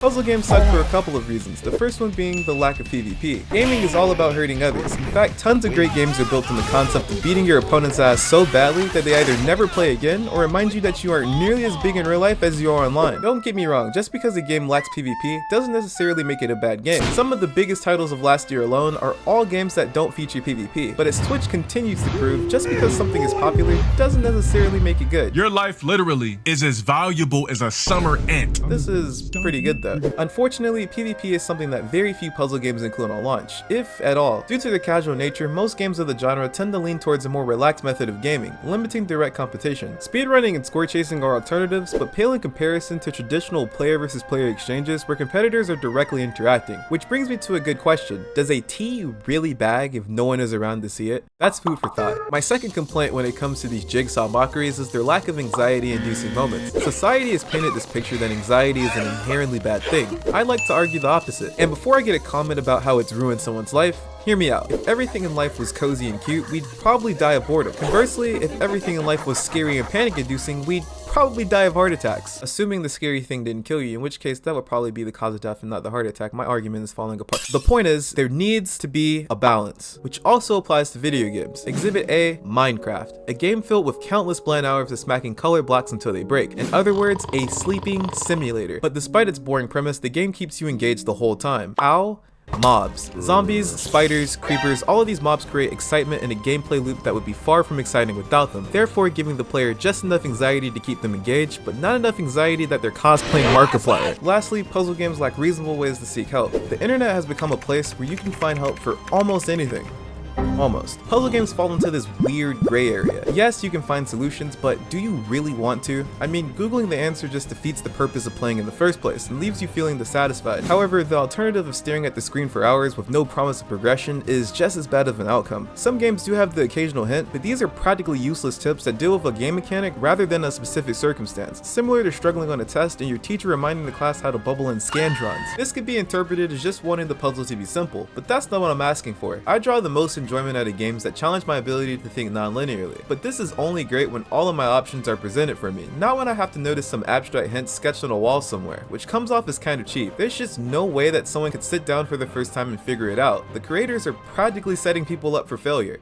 Puzzle games suck for a couple of reasons, the first one being the lack of PvP. Gaming is all about hurting others. In fact, tons of great games are built on the concept of beating your opponent's ass so badly that they either never play again or remind you that you aren't nearly as big in real life as you are online. Don't get me wrong, just because a game lacks PvP doesn't necessarily make it a bad game. Some of the biggest titles of last year alone are all games that don't feature PvP, but as Twitch continues to prove, just because something is popular doesn't necessarily make it good. Your life literally is as valuable as a summer ant. This is pretty good though. Unfortunately, PvP is something that very few puzzle games include on launch, if at all. Due to their casual nature, most games of the genre tend to lean towards a more relaxed method of gaming, limiting direct competition. Speedrunning and score chasing are alternatives, but pale in comparison to traditional player versus player exchanges where competitors are directly interacting. Which brings me to a good question. Does a tea really bag if no one is around to see it? That's food for thought. My second complaint when it comes to these jigsaw mockeries is their lack of anxiety-inducing moments. Society has painted this picture that anxiety is an inherently bad thing. I'd like to argue the opposite. And before I get a comment about how it's ruined someone's life, hear me out. If everything in life was cozy and cute, we'd probably die of boredom. Conversely, if everything in life was scary and panic-inducing, we'd probably die of heart attacks. Assuming the scary thing didn't kill you, in which case that would probably be the cause of death and not the heart attack. My argument is falling apart. The point is, there needs to be a balance, which also applies to video games. Exhibit A, Minecraft. A game filled with countless bland hours of smacking colored blocks until they break. In other words, a sleeping simulator. But despite its boring premise, the game keeps you engaged the whole time. How? Mobs. Zombies, spiders, creepers, all of these mobs create excitement in a gameplay loop that would be far from exciting without them, therefore giving the player just enough anxiety to keep them engaged, but not enough anxiety that they're cosplaying Markiplier. Lastly, puzzle games lack reasonable ways to seek help. The internet has become a place where you can find help for almost anything. Almost. Puzzle games fall into this weird gray area. Yes, you can find solutions, but do you really want to? I mean, Googling the answer just defeats the purpose of playing in the first place and leaves you feeling dissatisfied. However, the alternative of staring at the screen for hours with no promise of progression is just as bad of an outcome. Some games do have the occasional hint, but these are practically useless tips that deal with a game mechanic rather than a specific circumstance, similar to struggling on a test and your teacher reminding the class how to bubble in scandrons. This could be interpreted as just wanting the puzzle to be simple, but that's not what I'm asking for. I draw the most enjoyment out of games that challenge my ability to think non-linearly, but this is only great when all of my options are presented for me, not when I have to notice some abstract hint sketched on a wall somewhere, which comes off as kind of cheap. There's just no way that someone could sit down for the first time and figure it out. The creators are practically setting people up for failure.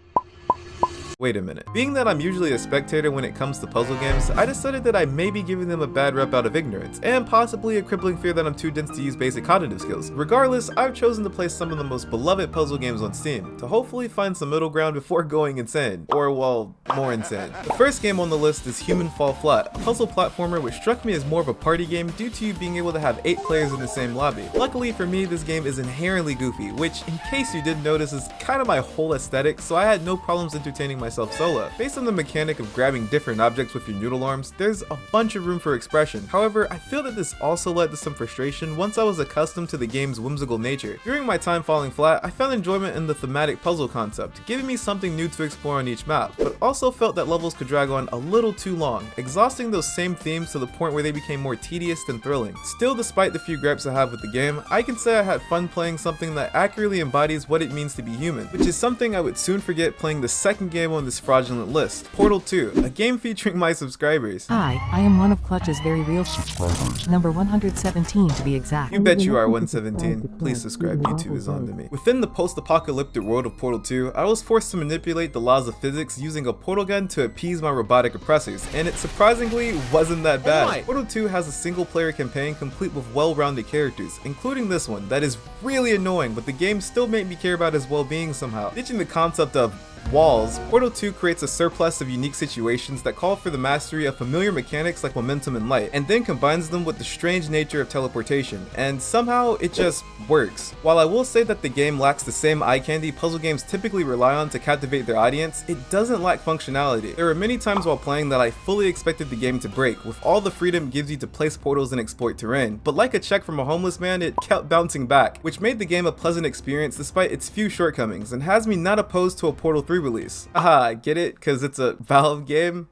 Wait a minute. Being that I'm usually a spectator when it comes to puzzle games, I decided that I may be giving them a bad rep out of ignorance, and possibly a crippling fear that I'm too dense to use basic cognitive skills. Regardless, I've chosen to play some of the most beloved puzzle games on Steam, to hopefully find some middle ground before going insane. Or, well, more insane. The first game on the list is Human Fall Flat, a puzzle platformer which struck me as more of a party game due to you being able to have 8 players in the same lobby. Luckily for me, this game is inherently goofy, which, in case you didn't notice, is kind of my whole aesthetic, so I had no problems entertaining myself solo. Based on the mechanic of grabbing different objects with your noodle arms, there's a bunch of room for expression. However, I feel that this also led to some frustration once I was accustomed to the game's whimsical nature. During my time falling flat, I found enjoyment in the thematic puzzle concept, giving me something new to explore on each map, but also felt that levels could drag on a little too long, exhausting those same themes to the point where they became more tedious than thrilling. Still, despite the few gripes I have with the game, I can say I had fun playing something that accurately embodies what it means to be human, which is something I would soon forget playing the second game on this fraudulent list, Portal 2, a game featuring my subscribers. Hi, I am one of Clutch's very real subscribers, number 117 to be exact. You bet you are 117. Please subscribe, YouTube is on to me. Within the post-apocalyptic world of Portal 2, I was forced to manipulate the laws of physics using a portal gun to appease my robotic oppressors, and it surprisingly wasn't that bad. Portal 2 has a single-player campaign complete with well-rounded characters, including this one, that is really annoying, but the game still made me care about his well-being somehow. Ditching the concept of walls, Portal 2 creates a surplus of unique situations that call for the mastery of familiar mechanics like momentum and light, and then combines them with the strange nature of teleportation, and somehow it just works. While I will say that the game lacks the same eye candy puzzle games typically rely on to captivate their audience, it doesn't lack functionality. There were many times while playing that I fully expected the game to break, with all the freedom it gives you to place portals and exploit terrain, but like a check from a homeless man, it kept bouncing back, which made the game a pleasant experience despite its few shortcomings, and has me not opposed to a Portal 3 release. Aha, get it? Cause it's a Valve game?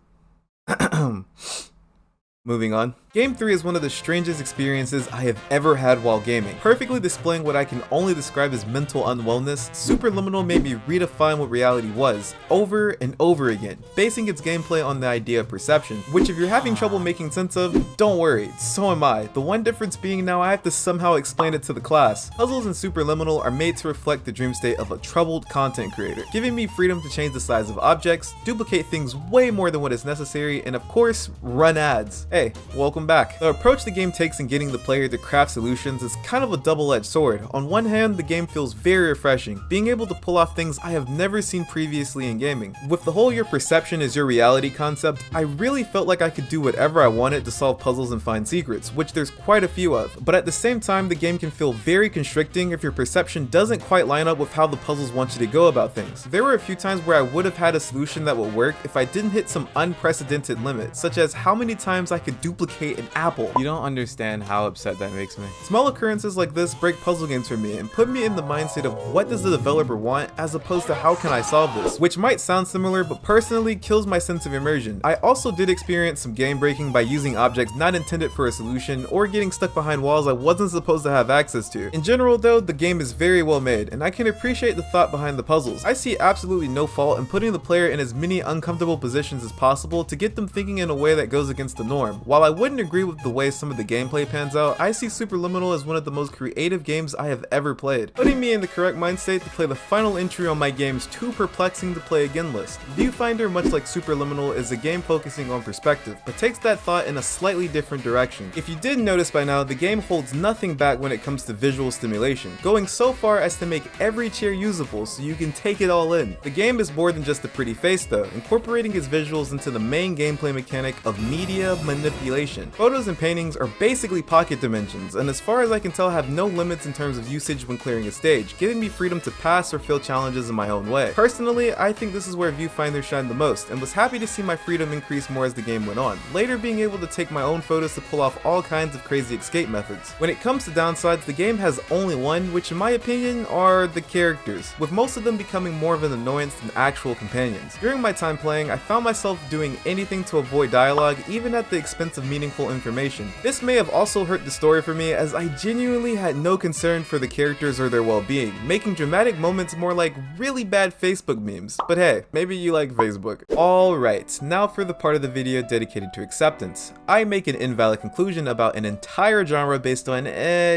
Moving on. Game 3 is one of the strangest experiences I have ever had while gaming. Perfectly displaying what I can only describe as mental unwellness, Superliminal made me redefine what reality was, over and over again, basing its gameplay on the idea of perception, which if you're having trouble making sense of, don't worry, so am I. The one difference being now I have to somehow explain it to the class. Puzzles in Superliminal are made to reflect the dream state of a troubled content creator, giving me freedom to change the size of objects, duplicate things way more than what is necessary, and of course, run ads. Hey, welcome back. The approach the game takes in getting the player to craft solutions is kind of a double-edged sword. On one hand, the game feels very refreshing, being able to pull off things I have never seen previously in gaming. With the whole your perception is your reality concept, I really felt like I could do whatever I wanted to solve puzzles and find secrets, which there's quite a few of. But at the same time, the game can feel very constricting if your perception doesn't quite line up with how the puzzles want you to go about things. There were a few times where I would have had a solution that would work if I didn't hit some unprecedented limit, such as how many times I could duplicate an apple. You don't understand how upset that makes me. Small occurrences like this break puzzle games for me and put me in the mindset of what does the developer want as opposed to how can I solve this, which might sound similar but personally kills my sense of immersion. I also did experience some game breaking by using objects not intended for a solution or getting stuck behind walls I wasn't supposed to have access to. In general though, the game is very well made and I can appreciate the thought behind the puzzles. I see absolutely no fault in putting the player in as many uncomfortable positions as possible to get them thinking in a way that goes against the norm. While I wouldn't agree with the way some of the gameplay pans out, I see Superliminal as one of the most creative games I have ever played, putting me in the correct mind state to play the final entry on my game's too perplexing to play again list. Viewfinder, much like Superliminal, is a game focusing on perspective, but takes that thought in a slightly different direction. If you didn't notice by now, the game holds nothing back when it comes to visual stimulation, going so far as to make every chair usable so you can take it all in. The game is more than just a pretty face though, incorporating its visuals into the main gameplay mechanic of media manipulation. Photos and paintings are basically pocket dimensions, and as far as I can tell have no limits in terms of usage when clearing a stage, giving me freedom to pass or fill challenges in my own way. Personally, I think this is where Viewfinder shined the most, and was happy to see my freedom increase more as the game went on, later being able to take my own photos to pull off all kinds of crazy escape methods. When it comes to downsides, the game has only one, which in my opinion are the characters, with most of them becoming more of an annoyance than actual companions. During my time playing, I found myself doing anything to avoid dialogue, even at the expense of meaningful information. This may have also hurt the story for me, as I genuinely had no concern for the characters or their well-being, making dramatic moments more like really bad Facebook memes. But hey, maybe you like Facebook. Alright, now for the part of the video dedicated to acceptance. I make an invalid conclusion about an entire genre based on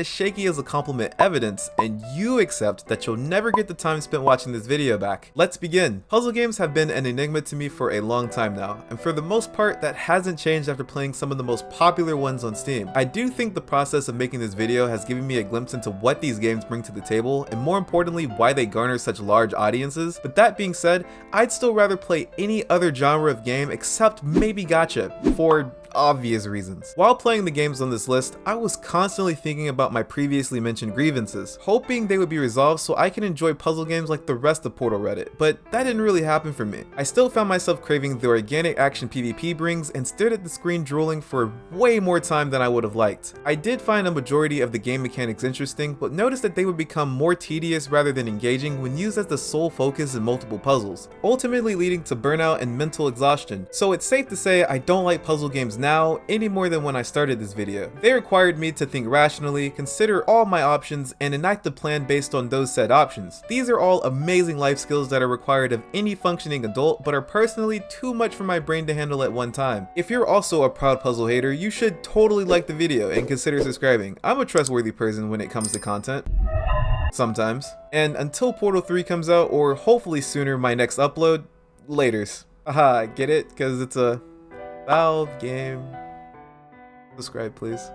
shaky as a compliment evidence, and you accept that you'll never get the time spent watching this video back. Let's begin. Puzzle games have been an enigma to me for a long time now, and for the most part that hasn't changed after playing some of the most popular ones on Steam. I do think the process of making this video has given me a glimpse into what these games bring to the table, and more importantly why they garner such large audiences. But that being said, I'd still rather play any other genre of game except maybe gacha, for obvious reasons. While playing the games on this list, I was constantly thinking about my previously mentioned grievances, hoping they would be resolved so I can enjoy puzzle games like the rest of Portal Reddit, but that didn't really happen for me. I still found myself craving the organic action PvP brings and stared at the screen drooling for way more time than I would have liked. I did find a majority of the game mechanics interesting, but noticed that they would become more tedious rather than engaging when used as the sole focus in multiple puzzles, ultimately leading to burnout and mental exhaustion. So it's safe to say I don't like puzzle games now any more than when I started this video. They required me to think rationally, consider all my options, and enact a plan based on those said options. These are all amazing life skills that are required of any functioning adult, but are personally too much for my brain to handle at one time. If you're also a proud puzzle hater, you should totally like the video and consider subscribing. I'm a trustworthy person when it comes to content. Sometimes. And until Portal 3 comes out, or hopefully sooner my next upload, laters. Haha, get it? Because it's a Valve game. Subscribe, please.